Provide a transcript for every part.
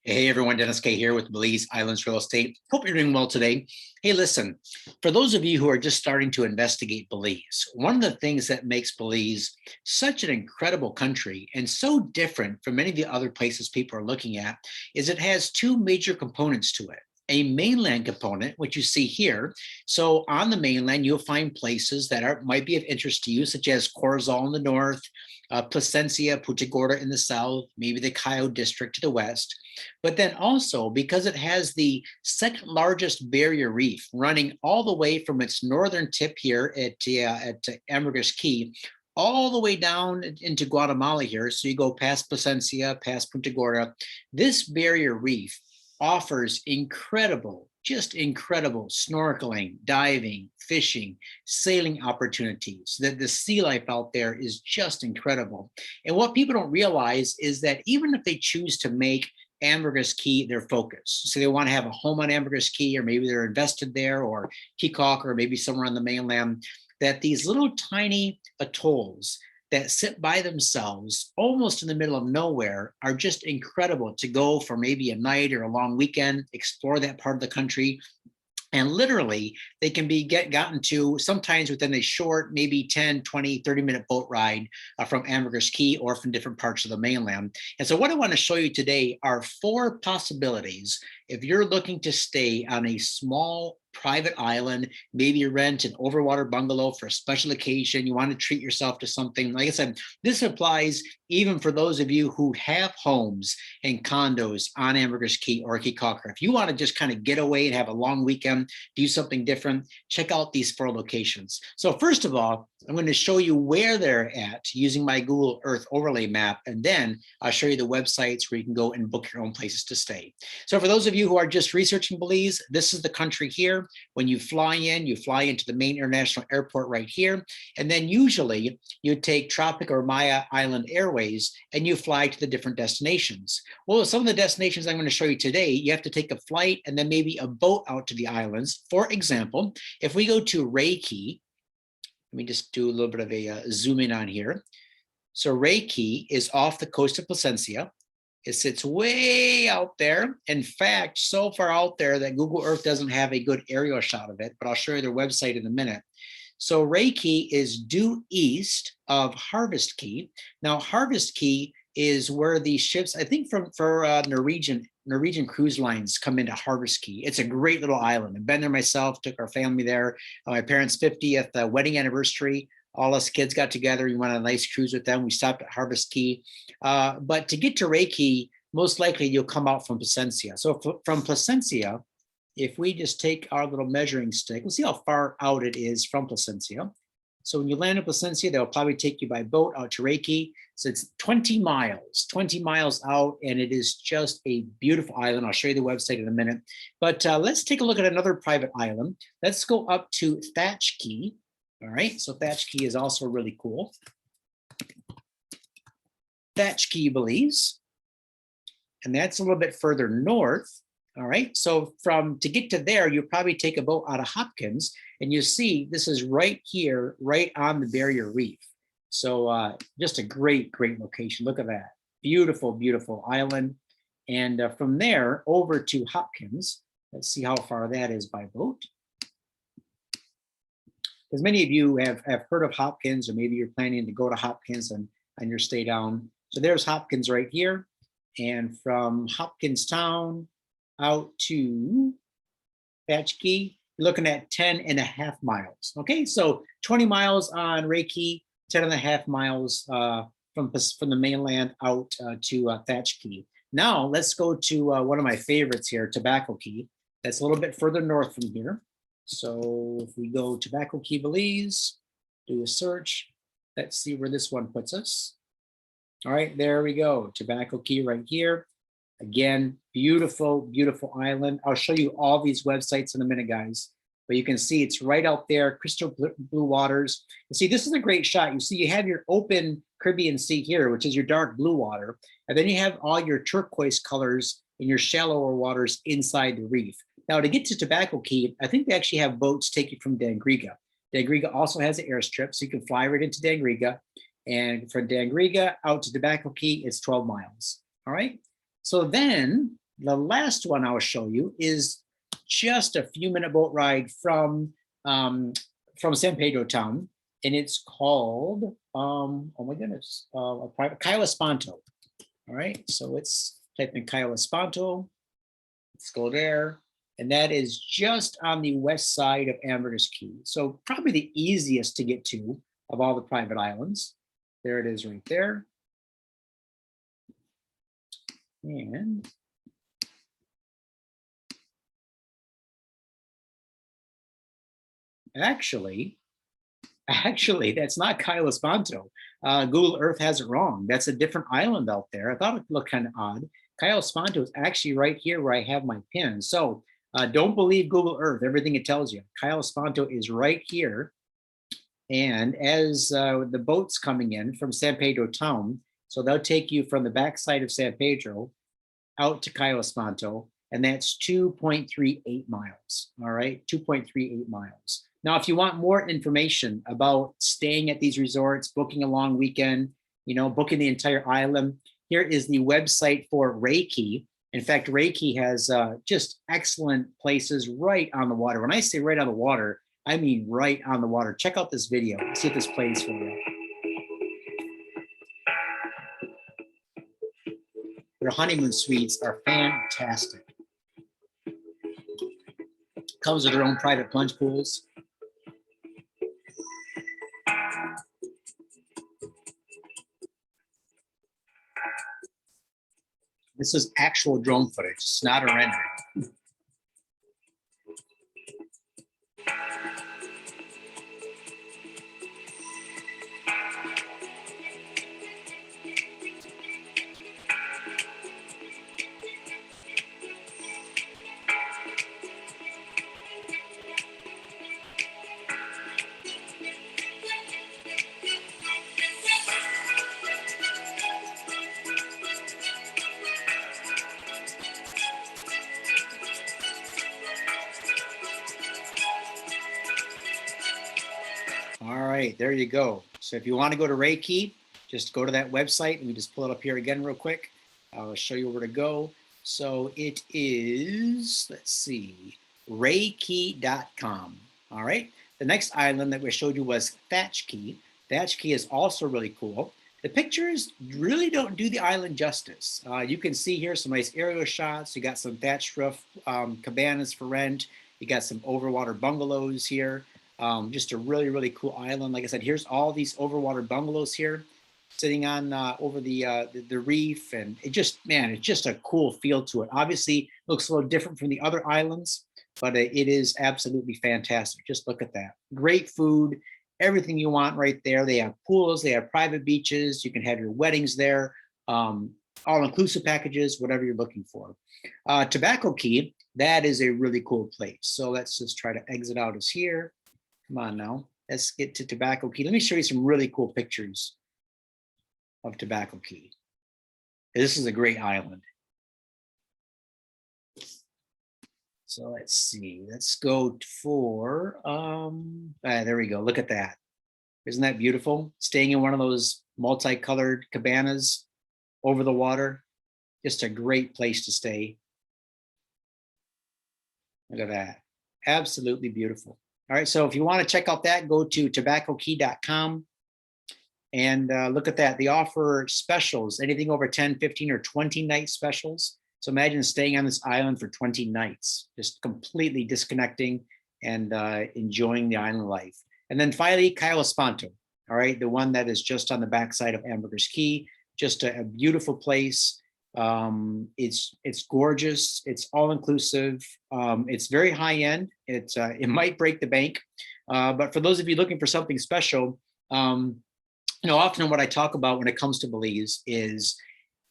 Hey everyone, Dennis K here with Belize Real Estate. Hope you're doing well today. Hey, listen, for those of you who are just starting to investigate Belize, one of the things that makes Belize such an incredible country and so different from many of the other places people are looking at is it has two major components to it. A mainland component, which you see here. So on the mainland, you'll find places that might be of interest to you, such as Corozal in the north, Placencia, Punta Gorda in the south, maybe the Cayo district to the west. But then also because it has the second largest barrier reef running all the way from its northern tip here at Ambergris Caye, all the way down into Guatemala here. So you go past Placencia, past Punta Gorda. This barrier reef offers just incredible snorkeling, diving, fishing, sailing opportunities. The sea life out there is just incredible. And what people don't realize is that even if they choose to make Ambergris Caye their focus, so they want to have a home on Ambergris Caye, or maybe they're invested there, or Kikok, or maybe somewhere on the mainland, that these little tiny atolls that sit by themselves almost in the middle of nowhere are just incredible to go for maybe a night or a long weekend, explore that part of the country. And literally, they can be gotten to sometimes within a short, maybe 10, 20, 30-minute boat ride from Ambergris Caye or from different parts of the mainland. And so what I want to show you today are four possibilities if you're looking to stay on a small private island, maybe you rent an overwater bungalow for a special occasion, you want to treat yourself to something. Like I said, this applies even for those of you who have homes and condos on Ambergris Caye or Kikok. If you want to just kind of get away and have a long weekend, do something different, check out these four locations. So first of all, I'm going to show you where they're at using my Google Earth overlay map, and then I'll show you the websites where you can go and book your own places to stay. So for those of you who are just researching Belize, this is the country here. When you fly into the main international airport right here, and then usually you take Tropic or Maya Island Airways and you fly to the different destinations. Well, some of the destinations I'm going to show you today, you have to take a flight and then maybe a boat out to the islands. For example, if we go to Ray Caye, let me just do a little bit of a zoom in on here. So Ray Caye is off the coast of Placencia. It sits way out there. In fact, so far out there that Google Earth doesn't have a good aerial shot of it, but I'll show you their website in a minute. So Ray Caye is due east of Harvest Caye. Now, Harvest Caye is where the ships, I think for Norwegian cruise lines come into Harvest Caye. It's a great little island. I've been there myself, took our family there. My parents' 50th wedding anniversary. All us kids got together. We went on a nice cruise with them. We stopped at Harvest Caye. But to get to Ray Caye, most likely you'll come out from Placencia. So from Placencia, if we just take our little measuring stick, we'll see how far out it is from Placencia. So when you land in Placencia, they'll probably take you by boat out to Ray Caye. So it's 20 miles out, and it is just a beautiful island. I'll show you the website in a minute. But let's take a look at another private island. Let's go up to Thatch Caye. All right, so Thatch Caye is also really cool. Thatch Caye, Belize, and that's a little bit further north. All right, so to get to there, you'll probably take a boat out of Hopkins, and you see this is right here, right on the barrier reef. So just a great location. Look at that, beautiful, beautiful island. And from there over to Hopkins, let's see how far that is by boat. Because many of you have heard of Hopkins, or maybe you're planning to go to Hopkins on your stay down. So there's Hopkins right here. And from Hopkins town out to Thatch Caye, you're looking at 10.5 miles. Okay, so 20 miles on Ray Caye, 10.5 miles from the mainland out to Thatch Caye. Now let's go to one of my favorites here, Tobacco Caye. That's a little bit further north from here. So if we go Tobacco Caye, Belize, do a search, let's see where this one puts us. All right, there we go, Tobacco Caye right here. Again, beautiful, beautiful island. I'll show you all these websites in a minute, guys. But you can see it's right out there, crystal blue waters. And see, this is a great shot. You see, you have your open Caribbean Sea here, which is your dark blue water. And then you have all your turquoise colors in your shallower waters inside the reef. Now, to get to Tobacco Caye, I think they actually have boats take you from Dangriga. Dangriga also has an airstrip, so you can fly right into Dangriga. And from Dangriga out to Tobacco Caye, it's 12 miles. All right. So then The last one I'll show you is just a few minute boat ride from San Pedro town, and it's called oh my goodness, a private Cayo Espanto. All right, so let's type in Cayo Espanto. Let's go there. And that is just on the west side of Ambergris Caye. So probably the easiest to get to of all the private islands. There it is right there. And actually, that's not Cayo Espanto. Google Earth has it wrong. That's a different island out there. I thought it looked kind of odd. Cayo Espanto is actually right here where I have my pin. So don't believe Google Earth, everything it tells you. Cayo Espanto is right here. And as the boat's coming in from San Pedro town, so they'll take you from the backside of San Pedro out to Cayo Espanto, and that's 2.38 miles. All right, 2.38 miles. Now, if you want more information about staying at these resorts, booking a long weekend, booking the entire island, here is the website for Reiki. In fact, Reiki has just excellent places right on the water. When I say right on the water, I mean right on the water. Check out this video. See if this plays for you. Their honeymoon suites are fantastic. Comes with their own private plunge pools. This is actual drone footage. It's not a rendering. All right, there you go. So if you want to go to Reiki, just go to that website. Let me just pull it up here again real quick. I'll show you where to go. So it is, let's see, reiki.com. All right. The next island that we showed you was Thatch Caye. Thatch Caye is also really cool. The pictures really don't do the island justice. You can see here some nice aerial shots. You got some thatched roof cabanas for rent. You got some overwater bungalows here. Just a really, really cool island. Like I said, here's all these overwater bungalows here sitting on over the reef. And it just, man, it's just a cool feel to it. Obviously, it looks a little different from the other islands, but it is absolutely fantastic. Just look at that. Great food, everything you want right there. They have pools, they have private beaches. You can have your weddings there, all-inclusive packages, whatever you're looking for. Tobacco Caye, that is a really cool place. So let's just try to exit out as here. Come on now, let's get to Tobacco Caye. Let me show you some really cool pictures of Tobacco Caye. This is a great island. So let's see, let's go for, there we go, look at that. Isn't that beautiful? Staying in one of those multicolored cabanas over the water. Just a great place to stay. Look at that, absolutely beautiful. All right, so if you want to check out that, go to tobaccocaye.com and look at that. They offer specials, anything over 10, 15, or 20 night specials. So imagine staying on this island for 20 nights, just completely disconnecting and enjoying the island life. And then finally, Cayo Espanto, all right, the one that is just on the backside of Ambergris Caye, just a beautiful place. It's gorgeous. It's all inclusive. It's very high end. It might break the bank, but for those of you looking for something special, often what I talk about when it comes to Belize is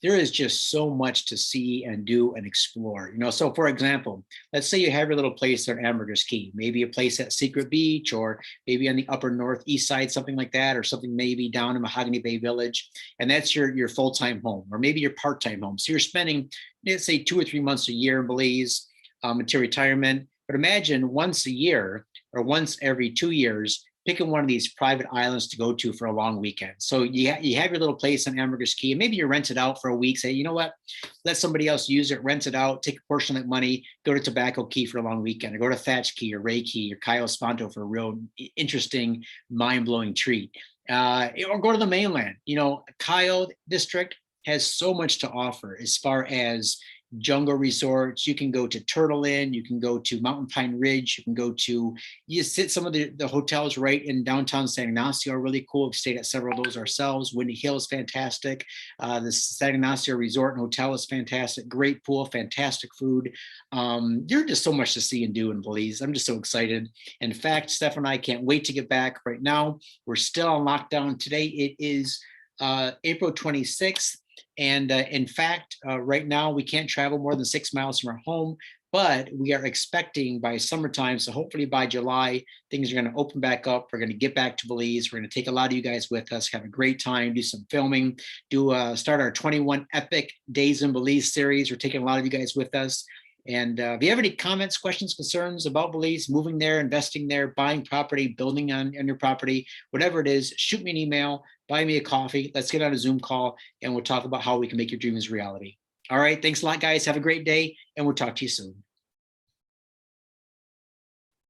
there is just so much to see and do and explore. So for example, let's say you have your little place there in Ambergris Caye, maybe a place at Secret Beach, or maybe on the upper northeast side, something like that, or something maybe down in Mahogany Bay Village, and that's your full-time home, or maybe your part-time home. So you're spending, let's say, 2 or 3 months a year in Belize until retirement. But imagine once a year or once every 2 years picking one of these private islands to go to for a long weekend. So you have your little place on Ambergris Key, and maybe you rent it out for a week. Say, you know what, let somebody else use it, rent it out, take a portion of that money, go to Tobacco Key for a long weekend, or go to Thatch Key or Ray Key or Cayo Sponto for a real interesting, mind-blowing treat. Or go to the mainland. You know, Cayo District has so much to offer as far as jungle resorts. You can go to Turtle Inn, you can go to Mountain Pine Ridge, you can go to, some of the hotels right in downtown San Ignacio are really cool. We've stayed at several of those ourselves. Windy Hill is fantastic. The San Ignacio Resort and Hotel is fantastic. Great pool, fantastic food. There's just so much to see and do in Belize. I'm just so excited. In fact, Steph and I can't wait to get back. Right now, we're still on lockdown. Today it is April 26th. And in fact, right now we can't travel more than 6 miles from our home, but we are expecting by summertime, so hopefully by July, things are going to open back up. We're going to get back to Belize. We're going to take a lot of you guys with us, have a great time, do some filming, start our 21 Epic Days in Belize series. We're taking a lot of you guys with us. And if you have any comments, questions, concerns about Belize, moving there, investing there, buying property, building on your property, whatever it is, shoot me an email, buy me a coffee. Let's get on a Zoom call and we'll talk about how we can make your dreams reality. All right. Thanks a lot, guys. Have a great day, and we'll talk to you soon.